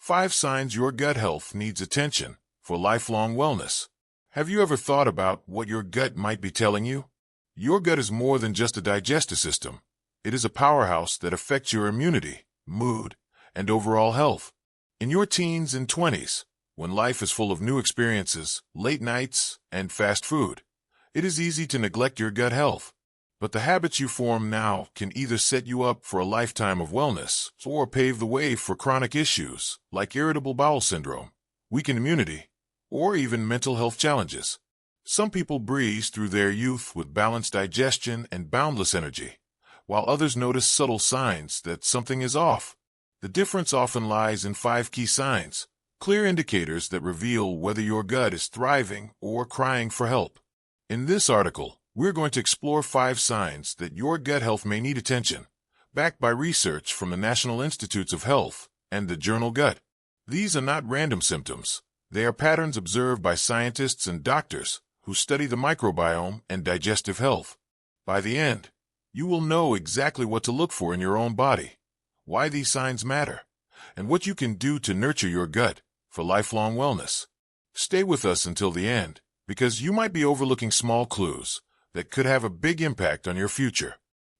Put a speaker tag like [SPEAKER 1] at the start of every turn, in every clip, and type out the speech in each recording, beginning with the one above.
[SPEAKER 1] 5 signs your gut health needs attention for lifelong wellness. Have you ever thought about what your gut might be telling you? Your gut is more than just a digestive system. It is a powerhouse that affects your immunity, mood, and overall health. In your teens and 20s, when life is full of new experiences, late nights, and fast food, it is easy to neglect your gut health. But the habits you form now can either set you up for a lifetime of wellness or pave the way for chronic issues like irritable bowel syndrome, weakened immunity, or even mental health challenges. Some people breeze through their youth with balanced digestion and boundless energy, while others notice subtle signs that something is off. The difference often lies in 5 key signs, clear indicators that reveal whether your gut is thriving or crying for help. In this article, we're going to explore 5 signs that your gut health may need attention, backed by research from the National Institutes of Health and the journal Gut. These are not random symptoms. They are patterns observed by scientists and doctors who study the microbiome and digestive health. By the end, you will know exactly what to look for in your own body, why these signs matter, and what you can do to nurture your gut for lifelong wellness. Stay with us until the end, because you might be overlooking small clues that could have a big impact on your future.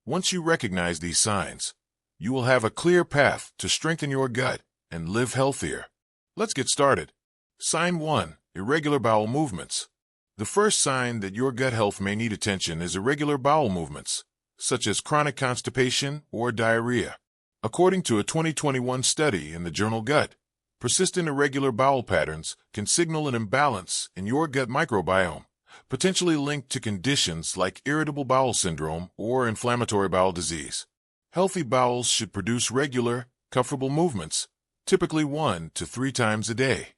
[SPEAKER 1] Once you recognize these signs, you will have a clear path to strengthen your gut and live healthier. Let's get started. Sign 1. Irregular bowel movements. The first sign that your gut health may need attention is irregular bowel movements, such as chronic constipation or diarrhea. According to a 2021 study in the journal Gut, persistent irregular bowel patterns can signal an imbalance in your gut microbiome, potentially linked to conditions like irritable bowel syndrome or inflammatory bowel disease. Healthy bowels should produce regular, comfortable movements, typically 1 to 3 times a day,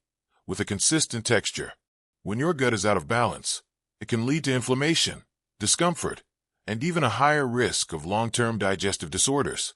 [SPEAKER 1] with a consistent texture. When your gut is out of balance, it can lead to inflammation, discomfort, and even a higher risk of long-term digestive disorders.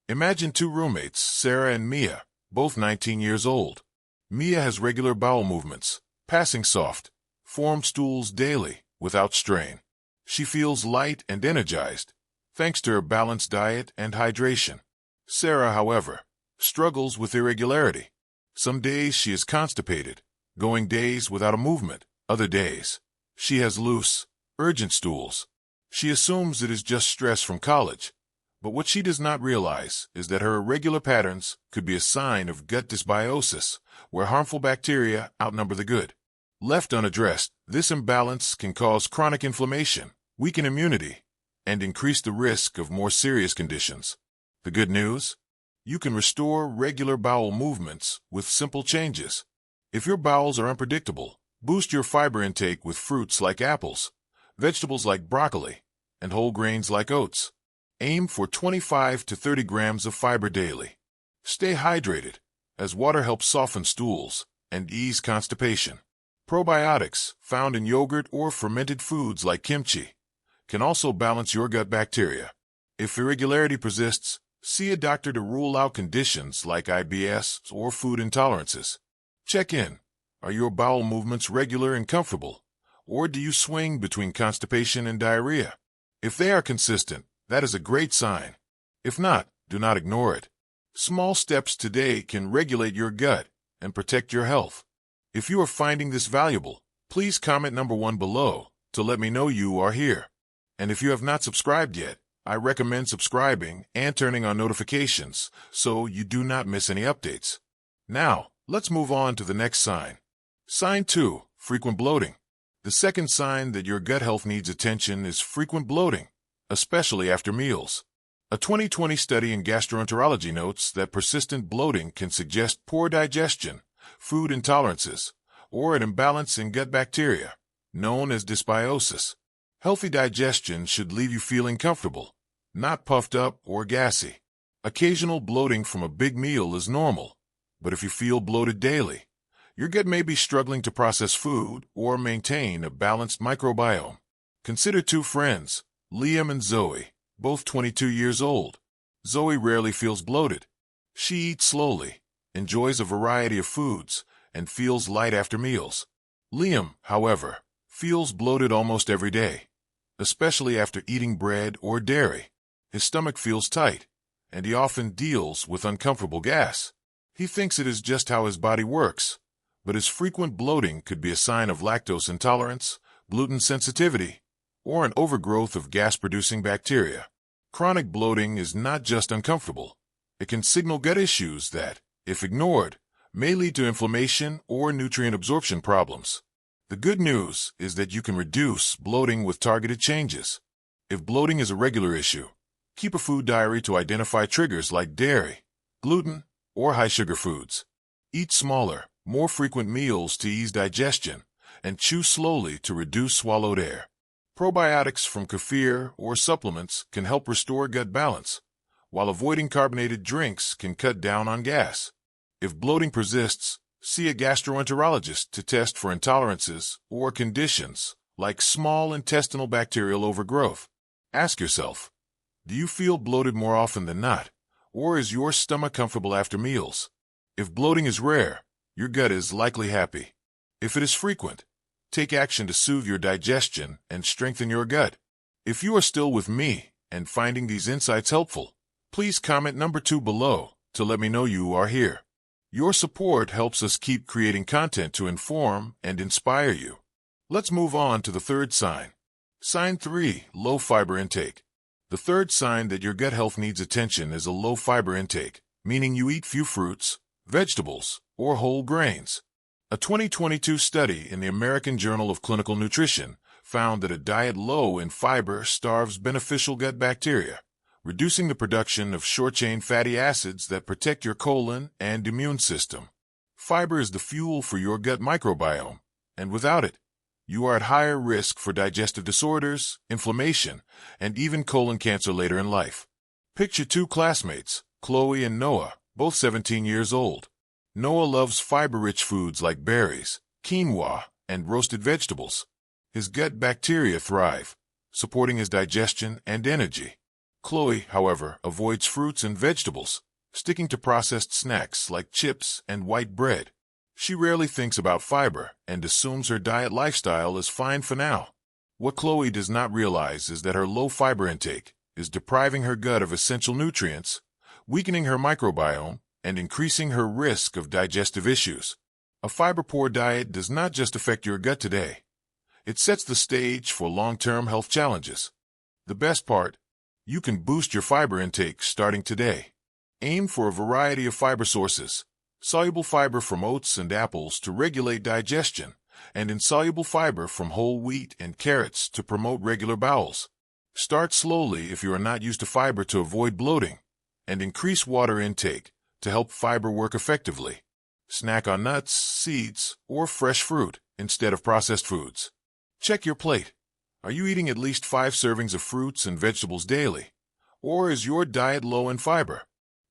[SPEAKER 1] Imagine 2 roommates, Sarah and Mia, both 19 years old. Mia has regular bowel movements, passing soft, formed stools daily without strain. She feels light and energized, thanks to her balanced diet and hydration. Sarah, however, struggles with irregularity. Some days she is constipated, going days without a movement. Other days, she has loose, urgent stools. She assumes it is just stress from college, but what she does not realize is that her irregular patterns could be a sign of gut dysbiosis, where harmful bacteria outnumber the good. Left unaddressed, this imbalance can cause chronic inflammation, weaken immunity, and increase the risk of more serious conditions. The good news? You can restore regular bowel movements with simple changes. If your bowels are unpredictable, boost your fiber intake with fruits like apples, vegetables like broccoli, and whole grains like oats. Aim for 25 to 30 grams of fiber daily. Stay hydrated, as water helps soften stools and ease constipation. Probiotics, found in yogurt or fermented foods like kimchi, can also balance your gut bacteria. If irregularity persists, see a doctor to rule out conditions like IBS or food intolerances. Check in. Are your bowel movements regular and comfortable, or do you swing between constipation and diarrhea? If they are consistent, that is a great sign. If not, do not ignore it. Small steps today can regulate your gut and protect your health. If you are finding this valuable, please comment number 1 below to let me know you are here. And if you have not subscribed yet, I recommend subscribing and turning on notifications so you do not miss any updates. Now, let's move on to the next sign. Sign 2. Frequent bloating. The second sign that your gut health needs attention is frequent bloating, especially after meals. A 2020 study in gastroenterology notes that persistent bloating can suggest poor digestion, food intolerances, or an imbalance in gut bacteria, known as dysbiosis. Healthy digestion should leave you feeling comfortable, not puffed up or gassy. Occasional bloating from a big meal is normal, but if you feel bloated daily, your gut may be struggling to process food or maintain a balanced microbiome. Consider 2 friends, Liam and Zoe, both 22 years old. Zoe rarely feels bloated. She eats slowly, enjoys a variety of foods, and feels light after meals. Liam, however, feels bloated almost every day, especially after eating bread or dairy. His stomach feels tight, and he often deals with uncomfortable gas. He thinks it is just how his body works, but his frequent bloating could be a sign of lactose intolerance, gluten sensitivity, or an overgrowth of gas-producing bacteria. Chronic bloating is not just uncomfortable. It can signal gut issues that, if ignored, may lead to inflammation or nutrient absorption problems. The good news is that you can reduce bloating with targeted changes. If bloating is a regular issue, keep a food diary to identify triggers like dairy, gluten, or high-sugar foods. Eat smaller, more frequent meals to ease digestion, and chew slowly to reduce swallowed air. Probiotics from kefir or supplements can help restore gut balance, while avoiding carbonated drinks can cut down on gas. If bloating persists, see a gastroenterologist to test for intolerances or conditions like small intestinal bacterial overgrowth. Ask yourself, do you feel bloated more often than not, or is your stomach comfortable after meals? If bloating is rare, your gut is likely happy. If it is frequent, take action to soothe your digestion and strengthen your gut. If you are still with me and finding these insights helpful, please comment number 2 below to let me know you are here. Your support helps us keep creating content to inform and inspire you. Let's move on to the third sign. Sign 3, low fiber intake. The third sign that your gut health needs attention is a low fiber intake, meaning you eat few fruits, vegetables, or whole grains. A 2022 study in the American Journal of Clinical Nutrition found that a diet low in fiber starves beneficial gut bacteria, reducing the production of short-chain fatty acids that protect your colon and immune system. Fiber is the fuel for your gut microbiome, and without it, you are at higher risk for digestive disorders, inflammation, and even colon cancer later in life. Picture 2 classmates, Chloe and Noah, both 17 years old. Noah loves fiber-rich foods like berries, quinoa, and roasted vegetables. His gut bacteria thrive, supporting his digestion and energy. Chloe, however, avoids fruits and vegetables, sticking to processed snacks like chips and white bread. She rarely thinks about fiber and assumes her diet lifestyle is fine for now. What Chloe does not realize is that her low fiber intake is depriving her gut of essential nutrients, weakening her microbiome, and increasing her risk of digestive issues. A fiber-poor diet does not just affect your gut today. It sets the stage for long-term health challenges. The best part, you can boost your fiber intake starting today. Aim for a variety of fiber sources. Soluble fiber from oats and apples to regulate digestion, and insoluble fiber from whole wheat and carrots to promote regular bowels. Start slowly if you are not used to fiber to avoid bloating, and increase water intake to help fiber work effectively. Snack on nuts, seeds, or fresh fruit instead of processed foods. Check your plate. Are you eating at least 5 servings of fruits and vegetables daily? Or is your diet low in fiber?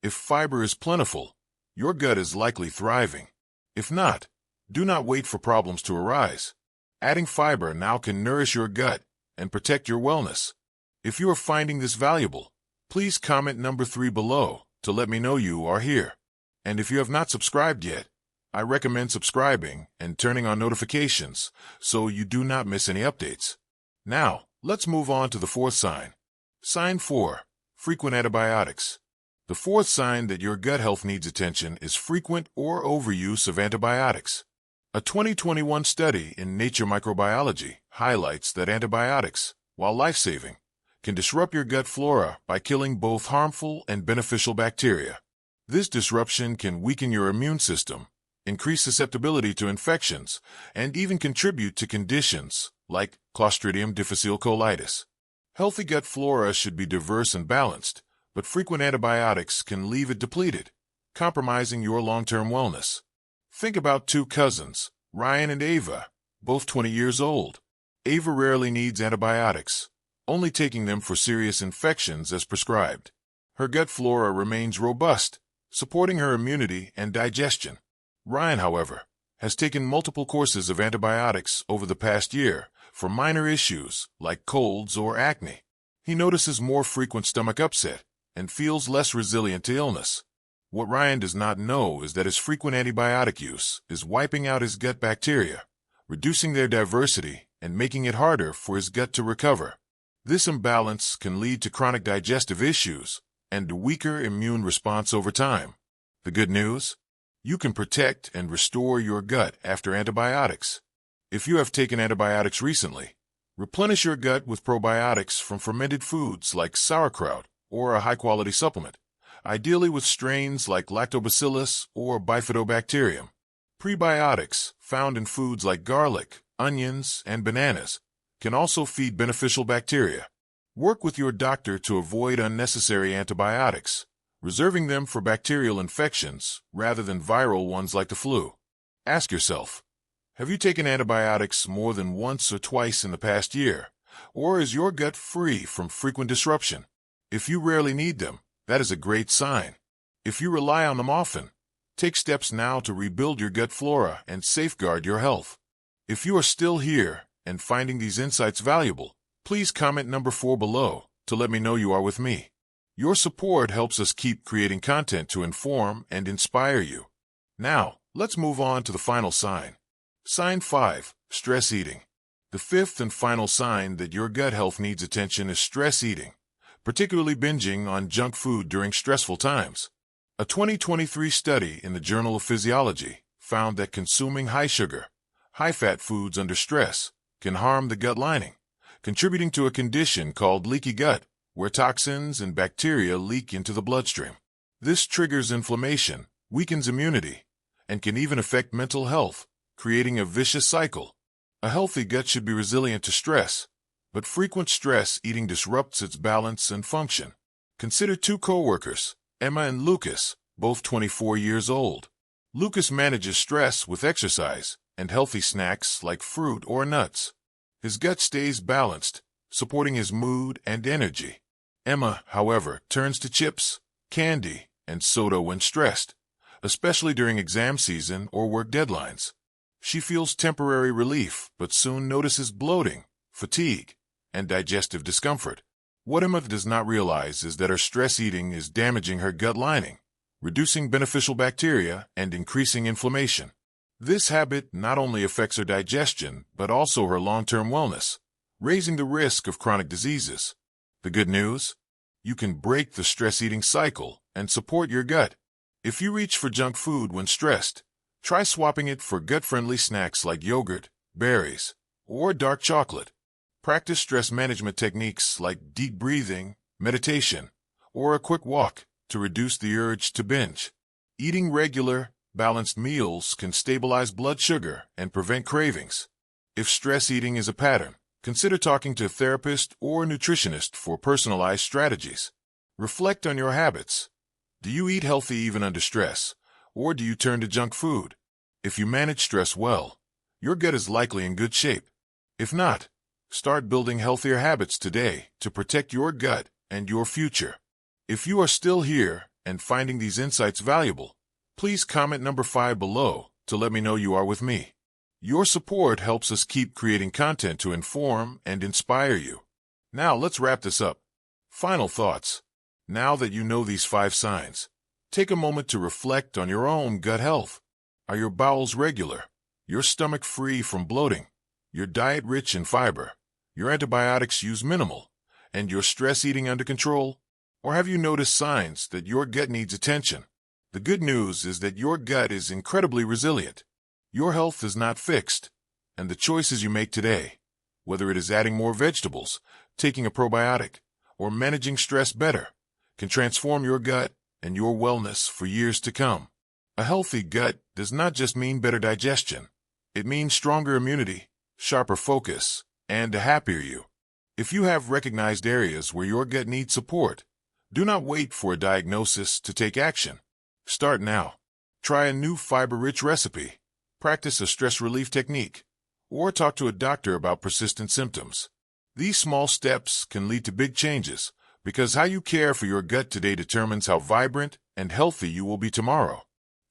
[SPEAKER 1] If fiber is plentiful, your gut is likely thriving. If not, do not wait for problems to arise. Adding fiber now can nourish your gut and protect your wellness. If you are finding this valuable, please comment number 3 below to let me know you are here. And if you have not subscribed yet, I recommend subscribing and turning on notifications so you do not miss any updates. Now, let's move on to the fourth sign. Sign 4, frequent antibiotics. The fourth sign that your gut health needs attention is frequent or overuse of antibiotics. A 2021 study in Nature Microbiology highlights that antibiotics, while life-saving, can disrupt your gut flora by killing both harmful and beneficial bacteria. This disruption can weaken your immune system, increase susceptibility to infections, and even contribute to conditions like Clostridium difficile colitis. Healthy gut flora should be diverse and balanced, but frequent antibiotics can leave it depleted, compromising your long-term wellness. Think about 2 cousins, Ryan and Ava, both 20 years old. Ava rarely needs antibiotics, only taking them for serious infections as prescribed. Her gut flora remains robust, supporting her immunity and digestion. Ryan, however, has taken multiple courses of antibiotics over the past year for minor issues like colds or acne. He notices more frequent stomach upset and feels less resilient to illness. What Ryan does not know is that his frequent antibiotic use is wiping out his gut bacteria, reducing their diversity and making it harder for his gut to recover. This imbalance can lead to chronic digestive issues and a weaker immune response over time. The good news? You can protect and restore your gut after antibiotics. If you have taken antibiotics recently, replenish your gut with probiotics from fermented foods like sauerkraut or a high-quality supplement, ideally with strains like Lactobacillus or Bifidobacterium. Prebiotics, found in foods like garlic, onions, and bananas, can also feed beneficial bacteria. Work with your doctor to avoid unnecessary antibiotics, reserving them for bacterial infections rather than viral ones like the flu. Ask yourself, have you taken antibiotics more than once or twice in the past year, or is your gut free from frequent disruption? If you rarely need them, that is a great sign. If you rely on them often, take steps now to rebuild your gut flora and safeguard your health. If you are still here and finding these insights valuable, please comment number 4 below to let me know you are with me. Your support helps us keep creating content to inform and inspire you. Now, let's move on to the final sign. Sign 5, stress eating. The fifth and final sign that your gut health needs attention is stress eating, particularly binging on junk food during stressful times. A 2023 study in the Journal of Physiology found that consuming high-sugar, high-fat foods under stress can harm the gut lining, contributing to a condition called leaky gut, where toxins and bacteria leak into the bloodstream. This triggers inflammation, weakens immunity, and can even affect mental health, creating a vicious cycle. A healthy gut should be resilient to stress, but frequent stress eating disrupts its balance and function. Consider 2 co-workers, Emma and Lucas, both 24 years old. Lucas manages stress with exercise and healthy snacks like fruit or nuts. His gut stays balanced, supporting his mood and energy. Emma, however, turns to chips, candy, and soda when stressed, especially during exam season or work deadlines. She feels temporary relief, but soon notices bloating, fatigue, and digestive discomfort. What Emma does not realize is that her stress eating is damaging her gut lining, reducing beneficial bacteria and increasing inflammation. This habit not only affects her digestion, but also her long-term wellness, raising the risk of chronic diseases. The good news? You can break the stress eating cycle and support your gut. If you reach for junk food when stressed, try swapping it for gut-friendly snacks like yogurt, berries, or dark chocolate. Practice stress management techniques like deep breathing, meditation, or a quick walk to reduce the urge to binge. Eating regular, balanced meals can stabilize blood sugar and prevent cravings. If stress eating is a pattern, consider talking to a therapist or nutritionist for personalized strategies. Reflect on your habits. Do you eat healthy even under stress, or do you turn to junk food? If you manage stress well, your gut is likely in good shape. If not, start building healthier habits today to protect your gut and your future. If you are still here and finding these insights valuable, please comment number 5 below to let me know you are with me. Your support helps us keep creating content to inform and inspire you. Now let's wrap this up. Final thoughts. Now that you know these 5 signs, take a moment to reflect on your own gut health. Are your bowels regular? Your stomach free from bloating? Your diet rich in fiber? Your antibiotics use minimal? And your stress eating under control? Or have you noticed signs that your gut needs attention? The good news is that your gut is incredibly resilient. Your health is not fixed, and the choices you make today, whether it is adding more vegetables, taking a probiotic, or managing stress better, can transform your gut and your wellness for years to come. A healthy gut does not just mean better digestion. It means stronger immunity, sharper focus, and a happier you. If you have recognized areas where your gut needs support, do not wait for a diagnosis to take action. Start now. Try a new fiber-rich recipe, practice a stress relief technique, or talk to a doctor about persistent symptoms. These small steps can lead to big changes, because how you care for your gut today determines how vibrant and healthy you will be tomorrow.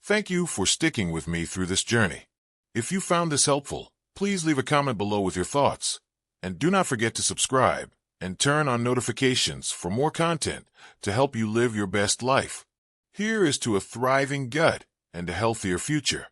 [SPEAKER 1] Thank you for sticking with me through this journey. If you found this helpful, please leave a comment below with your thoughts. And do not forget to subscribe and turn on notifications for more content to help you live your best life. Here is to a thriving gut and a healthier future.